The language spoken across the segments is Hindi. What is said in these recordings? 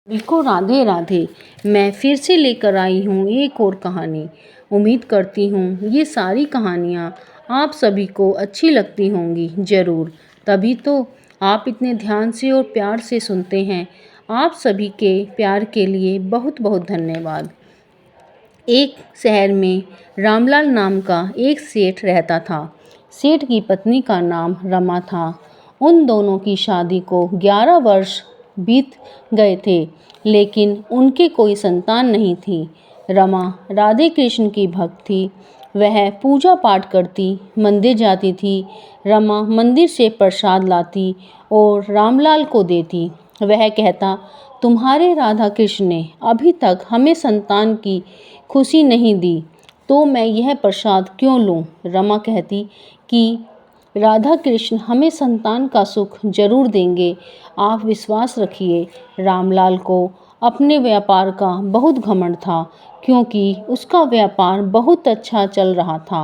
बिल्कुल राधे राधे। मैं फिर से लेकर आई हूँ एक और कहानी। उम्मीद करती हूँ ये सारी कहानियाँ आप सभी को अच्छी लगती होंगी। ज़रूर, तभी तो आप इतने ध्यान से और प्यार से सुनते हैं। आप सभी के प्यार के लिए बहुत बहुत धन्यवाद। एक शहर में रामलाल नाम का एक सेठ रहता था। सेठ की पत्नी का नाम रमा था। उन दोनों की शादी को 11 वर्ष बीत गए थे, लेकिन उनके कोई संतान नहीं थी। रमा राधे कृष्ण की भक्त थी। वह पूजा पाठ करती, मंदिर जाती थी। रमा मंदिर से प्रसाद लाती और रामलाल को देती। वह कहता, तुम्हारे राधा कृष्ण ने अभी तक हमें संतान की खुशी नहीं दी, तो मैं यह प्रसाद क्यों लूं? रमा कहती कि राधा कृष्ण हमें संतान का सुख जरूर देंगे, आप विश्वास रखिए। रामलाल को अपने व्यापार का बहुत घमंड था, क्योंकि उसका व्यापार बहुत अच्छा चल रहा था।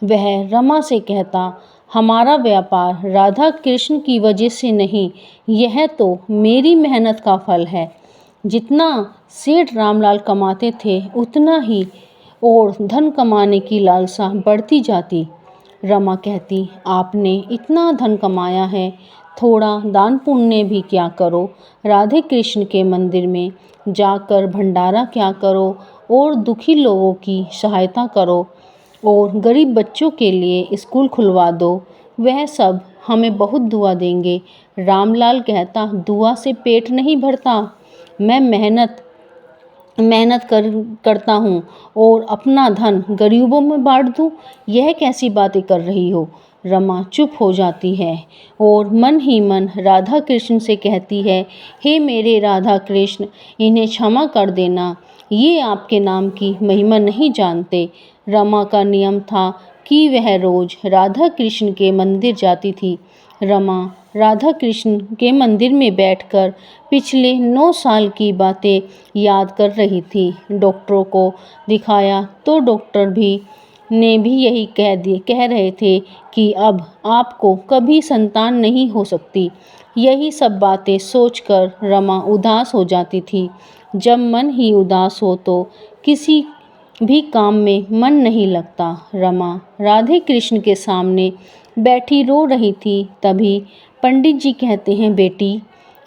वह रमा से कहता, हमारा व्यापार राधा कृष्ण की वजह से नहीं, यह तो मेरी मेहनत का फल है। जितना सेठ रामलाल कमाते थे, उतना ही और धन कमाने की लालसा बढ़ती जाती। रमा कहती, आपने इतना धन कमाया है, थोड़ा दान पुण्य भी क्या करो, राधे कृष्ण के मंदिर में जाकर भंडारा क्या करो और दुखी लोगों की सहायता करो और गरीब बच्चों के लिए स्कूल खुलवा दो, वह सब हमें बहुत दुआ देंगे। रामलाल कहता, दुआ से पेट नहीं भरता, मैं मेहनत करता हूँ और अपना धन गरीबों में बांट दूँ, यह कैसी बातें कर रही हो? रमा चुप हो जाती है और मन ही मन राधा कृष्ण से कहती है, हे मेरे राधा कृष्ण, इन्हें क्षमा कर देना, ये आपके नाम की महिमा नहीं जानते। रमा का नियम था कि वह रोज राधा कृष्ण के मंदिर जाती थी। रमा राधा कृष्ण के मंदिर में बैठकर पिछले 9 साल की बातें याद कर रही थी। डॉक्टरों को दिखाया तो डॉक्टर ने भी यही कह रहे थे कि अब आपको कभी संतान नहीं हो सकती। यही सब बातें सोचकर रमा उदास हो जाती थी। जब मन ही उदास हो तो किसी भी काम में मन नहीं लगता। रमा राधे कृष्ण के सामने बैठी रो रही थी। तभी पंडित जी कहते हैं, बेटी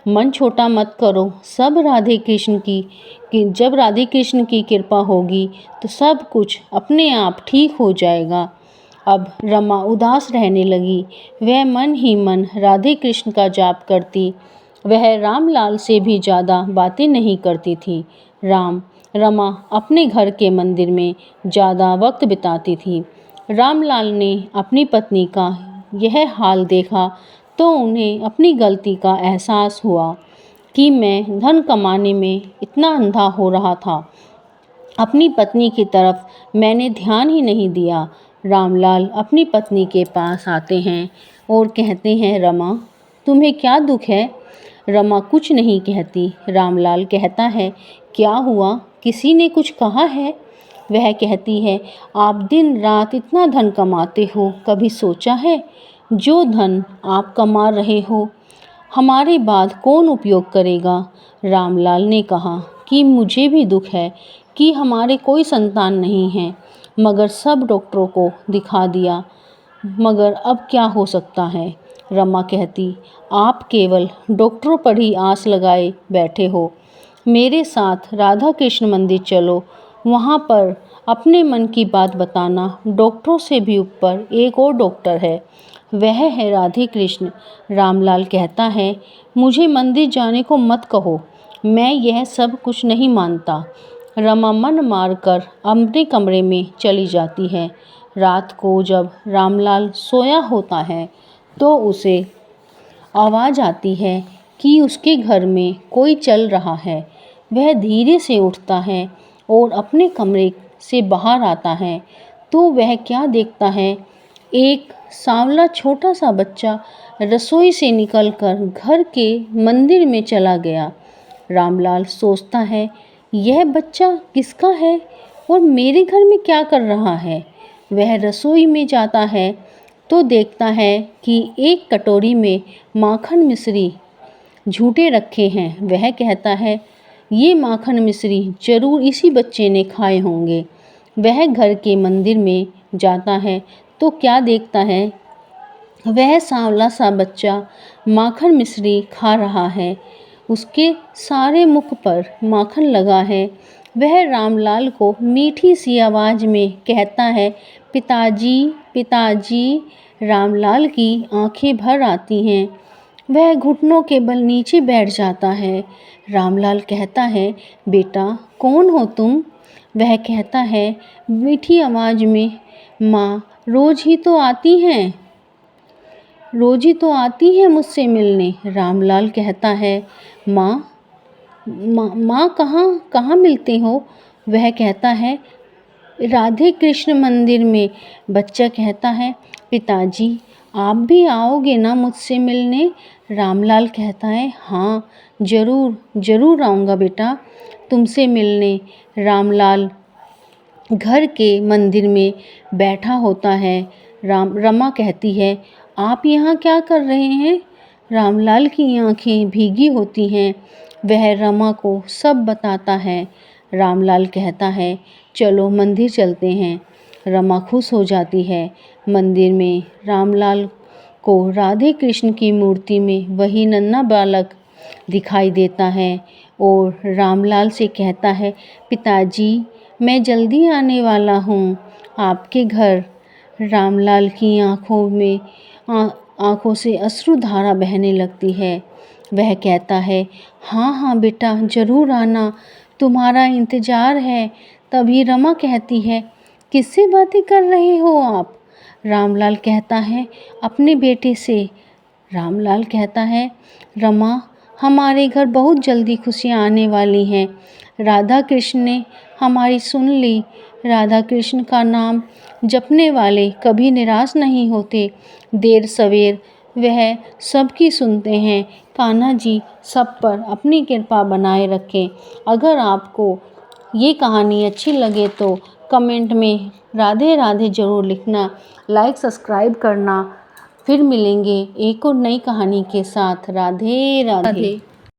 मन छोटा मत करो, सब राधे कृष्ण की कि जब राधे कृष्ण की कृपा होगी तो सब कुछ अपने आप ठीक हो जाएगा। अब रमा उदास रहने लगी। वह मन ही मन राधे कृष्ण का जाप करती। वह रामलाल से भी ज़्यादा बातें नहीं करती थी। रमा अपने घर के मंदिर में ज़्यादा वक्त बिताती थी। रामलाल ने अपनी पत्नी का यह हाल देखा तो उन्हें अपनी गलती का एहसास हुआ कि मैं धन कमाने में इतना अंधा हो रहा था, अपनी पत्नी की तरफ मैंने ध्यान ही नहीं दिया। रामलाल अपनी पत्नी के पास आते हैं और कहते हैं, रमा तुम्हें क्या दुख है? रमा कुछ नहीं कहती। रामलाल कहता है, क्या हुआ, किसी ने कुछ कहा है? वह कहती है, आप दिन रात इतना धन कमाते हो, कभी सोचा है जो धन आप कमा रहे हो हमारे बाद कौन उपयोग करेगा? रामलाल ने कहा कि मुझे भी दुख है कि हमारे कोई संतान नहीं है, मगर सब डॉक्टरों को दिखा दिया, मगर अब क्या हो सकता है? रमा कहती, आप केवल डॉक्टरों पर ही आस लगाए बैठे हो। मेरे साथ राधा कृष्ण मंदिर चलो, वहाँ पर अपने मन की बात बताना। डॉक्टरों से भी ऊपर एक और डॉक्टर है, वह है राधे कृष्ण। रामलाल कहता है, मुझे मंदिर जाने को मत कहो, मैं यह सब कुछ नहीं मानता। रमा मन मार कर अपने कमरे में चली जाती है। रात को जब रामलाल सोया होता है तो उसे आवाज़ आती है कि उसके घर में कोई चल रहा है। वह धीरे से उठता है और अपने कमरे से बाहर आता है तो वह क्या देखता है, एक सांवला छोटा सा बच्चा रसोई से निकलकर घर के मंदिर में चला गया। रामलाल सोचता है, यह बच्चा किसका है और मेरे घर में क्या कर रहा है? वह रसोई में जाता है तो देखता है कि एक कटोरी में माखन मिश्री झूठे रखे हैं। वह कहता है, ये माखन मिश्री जरूर इसी बच्चे ने खाए होंगे। वह घर के मंदिर में जाता है तो क्या देखता है, वह सांवला सा बच्चा माखन मिश्री खा रहा है। उसके सारे मुख पर माखन लगा है। वह रामलाल को मीठी सी आवाज़ में कहता है, पिताजी पिताजी। रामलाल की आंखें भर आती हैं। वह घुटनों के बल नीचे बैठ जाता है। रामलाल कहता है, बेटा कौन हो तुम? वह कहता है मीठी आवाज़ में, माँ रोज ही तो आती हैं मुझसे मिलने। रामलाल कहता है, माँ माँ कहाँ मिलते हो? वह कहता है, राधे कृष्ण मंदिर में। बच्चा कहता है, पिताजी आप भी आओगे ना मुझसे मिलने? रामलाल कहता है, हाँ जरूर आऊँगा बेटा तुमसे मिलने। रामलाल घर के मंदिर में बैठा होता है। रमा कहती है, आप यहाँ क्या कर रहे हैं? रामलाल की आंखें भीगी होती हैं। वह रमा को सब बताता है। रामलाल कहता है, चलो मंदिर चलते हैं। रमा खुश हो जाती है। मंदिर में रामलाल को राधे कृष्ण की मूर्ति में वही नन्हा बालक दिखाई देता है और रामलाल से कहता है, पिताजी मैं जल्दी आने वाला हूँ आपके घर। रामलाल की आँखों से अश्रुधारा बहने लगती है। वह कहता है, हाँ बेटा ज़रूर आना, तुम्हारा इंतज़ार है। तभी रमा कहती है, किससे बातें कर रहे हो आप? रामलाल कहता है, अपने बेटे से। रामलाल कहता है, रमा हमारे घर बहुत जल्दी खुशियाँ आने वाली हैं। राधा कृष्ण ने हमारी सुन ली। राधा कृष्ण का नाम जपने वाले कभी निराश नहीं होते। देर सवेर वह सबकी सुनते हैं। कान्हा जी सब पर अपनी कृपा बनाए रखें। अगर आपको ये कहानी अच्छी लगे तो कमेंट में राधे राधे ज़रूर लिखना, लाइक सब्सक्राइब करना। फिर मिलेंगे एक और नई कहानी के साथ। राधे राधे।